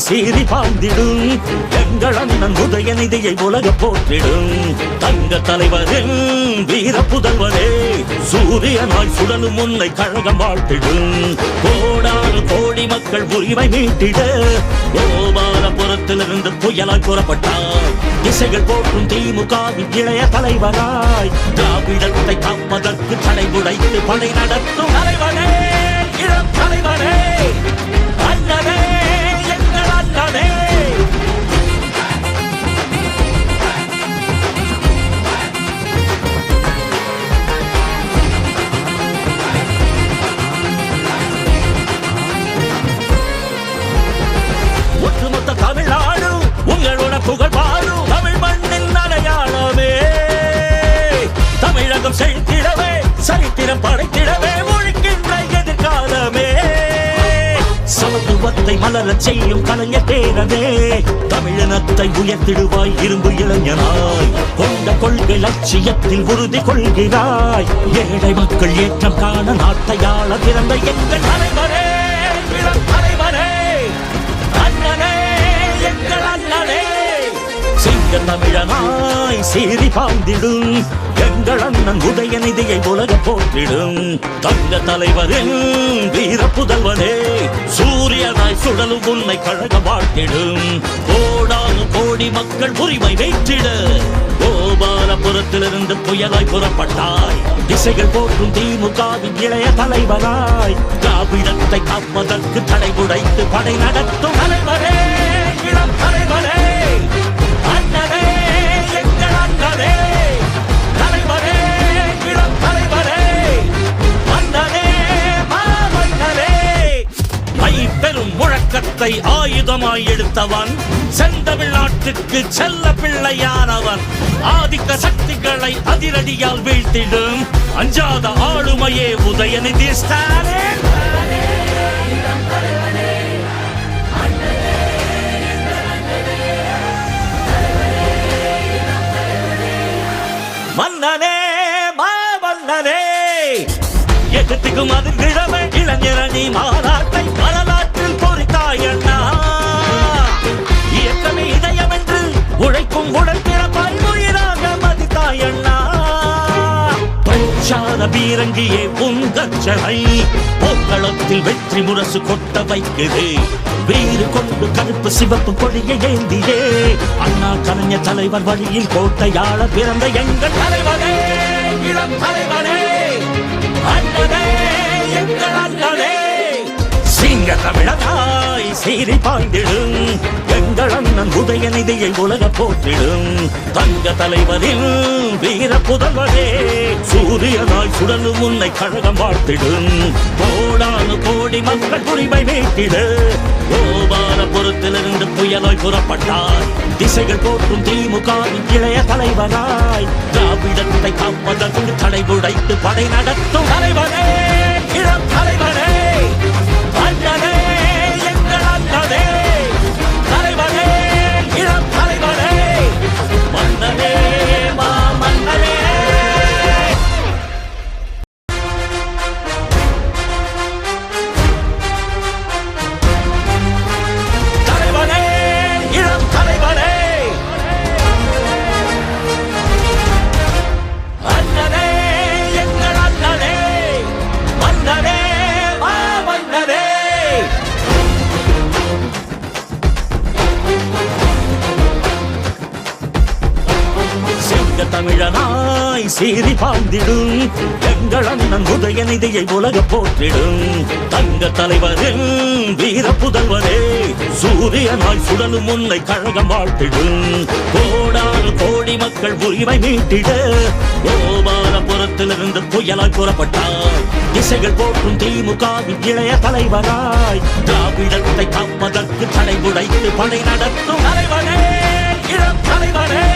சீறி பாய்ந்திடும் எங்கள் அண்ணன் உதயநிதியை உலக போற்றிடும் தங்க தலைவரின் வீர புதல்வரே சூரியனாய் சுடலும் உன்னை கழகம் வாழ்த்திடும் கோடாறு கோடி மக்கள் உரிமை மீட்டிட கோபாலபுரத்திலிருந்து புயலாய் புறப்பட்டார் திசைகள் போற்றும் திமுகவின் இளைய தலைவராய் திராவிடத்தை காப்பதற்கு தடை உடைத்து படை நடத்தும் தலைவனே இளம் தலைவனே அண்ணனே எங்கள் அண்ணனே ஒட்டுமொத்த தமிழ்நாடு உங்களோட புகழ் பாடும் தமிழ் மண்ணின் அடையாளமே தமிழகம் செழித்திடவே சரித்திரம் படைத்திடவே ஒழிக்கின்ற எதிர்காலமே சமத்துவத்தை மலரச் செய்யும் கலைஞர் பேரவே தமிழினத்தை உயர்த்திடுவாய் இரும்பு இளைஞனாய் கொண்ட கொள்கை லட்சியத்தில் உறுதி கொள்கிறாய் ஏழை மக்கள் ஏற்றம் காண நாட்டையாள பிறந்த எங்கள் தலைவரே இளம் தலைவரே அண்ணனே எங்கள் அண்ணனே சிங்க தமிழனாய் சீறி பாய்ந்திடும் எங்கள் அண்ணன் உதயநிதியை உலக போற்றிடும் தங்க தலைவரின் வீர புதல்வனே சூரியனாய் சுடலும் உன்னை கழக வாழ்த்திடும் கோடானு கோடி மக்கள் உரிமை வெற்றிட கோபாலபுரத்திலிருந்து புயலாய் புறப்பட்டாய் திசைகள் போற்றும் திமுகவின் இளைய தலைவராய் திராவிடத்தை காப்பதற்கு தடை உடைத்து படை நடத்தும் தலைவரே இளம் தலைவரே அண்ணனே எங்கள் அண்ணனே தலைவரே இளம் தலைவரே அண்ணனே மாமன்னரே மை பெரும் முழக்கத்தை ஆயுதமாய் எடுத்தவன் செந்தமிழ்நாட்டுக்கு செல்ல பிள்ளையானவன் ஆதிக்க சக்திகளை அதிரடியால் வீழ்த்திடும் அஞ்சாத ஆளுமையே உதயநிதி ஸ்டாலின் மன்னனே மாமன்னனே எதிர்த்துக்கும் அதிர்கிழமை இளைஞரணி மாநாட்டை வரலாற்றில் பொறித்தாயண்ணா இயக்கமே இதயம் என்று உழைக்கும் உடற்பிறப்பாய் உயிராக மதித்தாயண்ணா பஞ்சாத பீரங்கியே உங்கச்சனை போக்களத்தில் வெற்றி முரசு கொட்ட வைக்குது வீறு கொண்டு கருப்பு சிவப்பு கொடியை ஏந்தியே அண்ணா கலைஞர் தலைவர் வழியில் கோட்டையாள பிறந்த எங்கள் தலைவனே இளம் தலைவனே அண்ணனே எங்கள் அண்ணனே சிங்க தமிழனாய் சீறி பாய்ந்திடும் எங்கள் அண்ணன் உதயநிதியை உலக போற்றிடும் தங்க தலைவரின் வீர புதல்வரே சூரியனாய் சுடலும் உன்னை கழகம் வாழ்த்திடும் கோடானு கோடி மக்கள் உரிமை மீட்டிட கோபாலபுரத்திலிருந்து புயலாய் புறப்பட்டார் திசைகள் போற்றும் திமுகவின் இளைய தலைவராய் திராவிடத்தை காப்பதற்கு தடை உடைத்து படை நடத்தும் தலைவரே இளம் தலைவரே அண்ணனே எங்கள் அண்ணனே தலைவரே இளம் தலைவரே மன்னனே மாமன்னனே தலைவனே இளம் தலைவனே அண்ணனே எங்கள் அண்ணனே மன்னனே மாமன்னனே சிங்க தமிழனாய் சீறி பாய்ந்திடும் எங்கள் அண்ணன் உதயநிதியை உலக போற்றிடும் தங்க தலைவரின் வீர புதல்வரே சூரியனாய் சுடலும் உன்னை கழகம் வாழ்த்திடும் கோடானு கோடி மக்கள் உரிமை மீட்டிட கோபாலபுரத்திலிருந்து புயலாய் புறப்பட்டார் திசைகள் போற்றும் திமுகவின் இளைய தலைவராய் திராவிடத்தை காப்பதற்கு தடை உடைத்து படை நடத்தும் தலைவனே இளம் தலைவனே